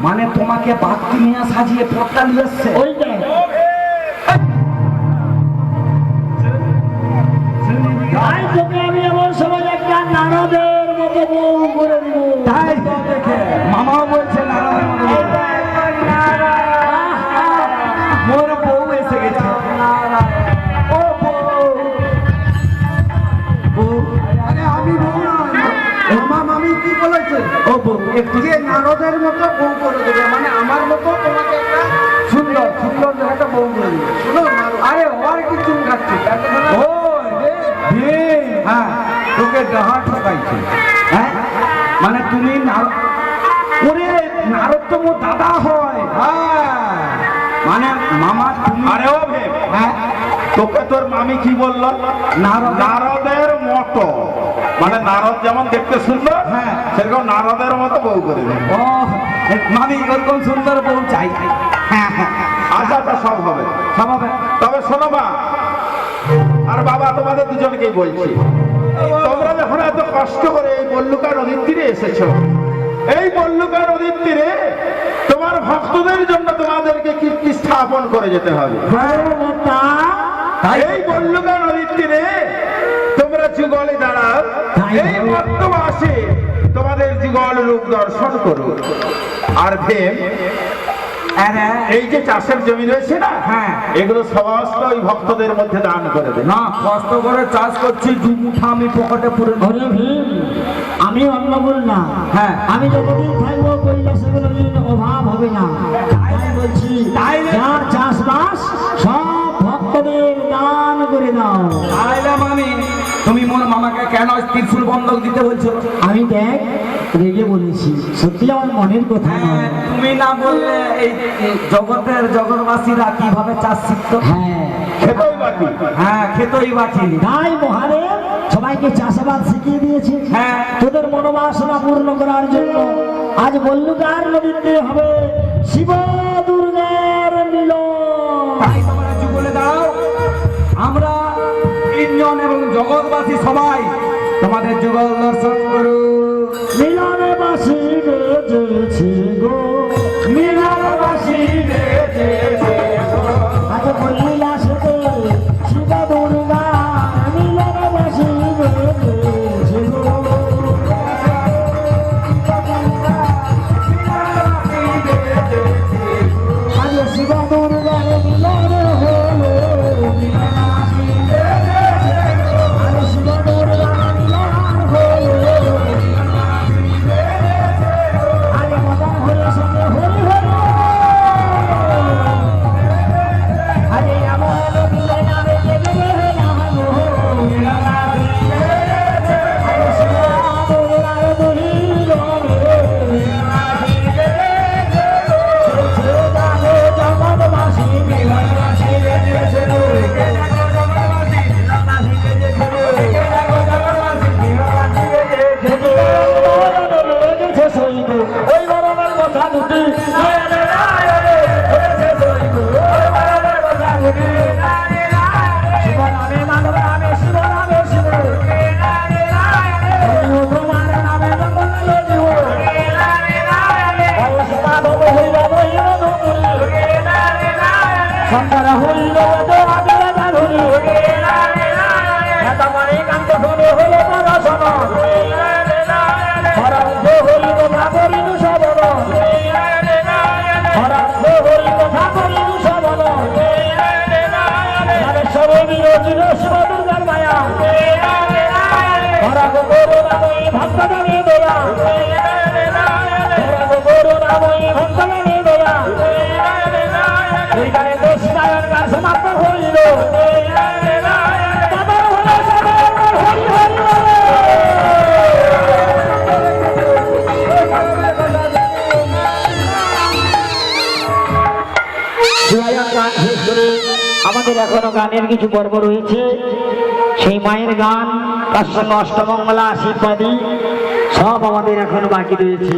মানে তোমাকে বাক্তি নিয়ে সাজিয়ে পটকা নিয়ে এসছে ওইটাই তাই তোকে আমি এমন সময় একটা নারদের মতো বউ করে দিব। তাই তো দেখে মামাও বলছে নারায়ণ মোর বউ এসে গেছে। ও বউ, বউ, আরে আমি বউ নয়, মামা মামি কি বলেছে? ও বউ একটু যে নারদের মতো বউ করে দেবে, মানে আমার মতো তোমাকে একটা সুন্দর সুন্দর একটা বউ করে দিবে। শোনো আরে ওর কি চুল কাটছে ও হ্যাঁ, তোকে ডাহা ঠকাইছে। হ্যাঁ, মানে তুমি ওরে নারদ তো মোর দাদা হয়। হ্যাঁ, মানে মামা তুমি। আরে ও ভে, হ্যাঁ, তোকে তোর মামি কি বলল? নারদের মতো, মানে নারদ যেমন দেখতে সুন্দর, হ্যাঁ, সেরকম নারদের মতো বউ করে দেবে। ও মামি ওরকম সুন্দর বউ চাই। হ্যাঁ হ্যাঁ, আচ্ছা আচ্ছা, সব হবে। স্বভাবে। তবে শোনো মা আর বাবা, তোমাদের দুজনকেই বলছি, তোমরা যখন এত কষ্ট করে এই বল্লুকা নদীর তীরে এসেছো, এই বল্লুকা নদীর তীরে তোমার ভক্তদের জন্য তোমাদেরকে কীর্তি স্থাপন করে যেতে হবে। এই বল্লুকা নদীর তীরে তোমরা যুগলে দাঁড়াও, এই ভক্ত আসে তোমাদের যুগল রূপ দর্শন করো। আর ভেম, এই যে চাষের জমি রয়েছে না, হ্যাঁ, এগুলো সমস্ত ওই ভক্তদের মধ্যে দান করে দেবে। না কষ্ট করে চাষ করছি, দু মুঠা আমি পকেটে পুরে ওরে ভীম, আমি অন্য বল না। হ্যাঁ, আমি যতদিন থাকবো কৈলাসের অভাব হবে না। তাই বলছি, যার চাষবাস সব ভক্তদের দান করে দাও। তাইলে মামি তুমি মোর মামাকে কেন ত্রিশূল বন্ধক দিতে বলছো? আমি দেখ রেগে বলেছি, সত্যি আমার মনের কথা হ্যাঁ, নয়। তুমি না বললে এই জগতের জগৎবাসীরা কিভাবে চাষ শিখতো? হ্যাঁ, খেতেই বাকি। হ্যাঁ, খেতই বাকি। তাই মহাদেব সবাইকে চাষাবাদ শিখিয়ে দিয়েছে। হ্যাঁ, তোদের মনোবাসনা পূর্ণ করার জন্য আজ বল্লুকার নদীতে হবে শিব দুর্গার মিলন। তাই তোমরা যুগলে দাও, আমরা তিনজন এবং জগৎবাসী সবাই তোমাদের যুগল দর্শন করু। মিলনে বাসি বেজেছি গো, মিলনে বাসি বেজেছি গো। আজ কৈলাসেতে শিব দুর্গা মিলনে বাসি বেজেছি গো। আজ শিব দুর্গার মিলন হলো, আজ শিব দুর্গার মিলন হলো। আরে মদন হরি সঙ্গে হরি হরি, আরে আমার দিলে নামে দেবে নাম গো। আরে শিব দুর্গার দুহিল জগৎবাসী মিলনবাসী বেজেছে গো। ওই বরণের কথা দুটি শিবরামে মাধব রামে শিবরামে শিব, তোমার নামে জগৎ জীব, মাধব হইল বহিল শঙ্কর হইল ধরি কান্ত শুনে হইল দর্শন, হরান্ধ হইল কথা করিল সবল, হরান্ধ হইল কথা করিল সবল, সব বিরোচিল শিব দুর্গার মায়া, হরাগ করুণাময়ী ভক্তদানী দয়া, হরাগ করুণাময়ী ভক্তদানী দয়া। এইখানে দোষায়ন গান সমাপ্ত হইল, তারপর হলো সবার হরি হরি বলে। গান শেষ করে আমাদের এখনো গানের কিছু পর্ব রয়েছে। সেই মায়ের গান, তার সঙ্গে অষ্টমঙ্গলা, আশীর্বাদী সব আমাদের এখনো বাকি রয়েছে।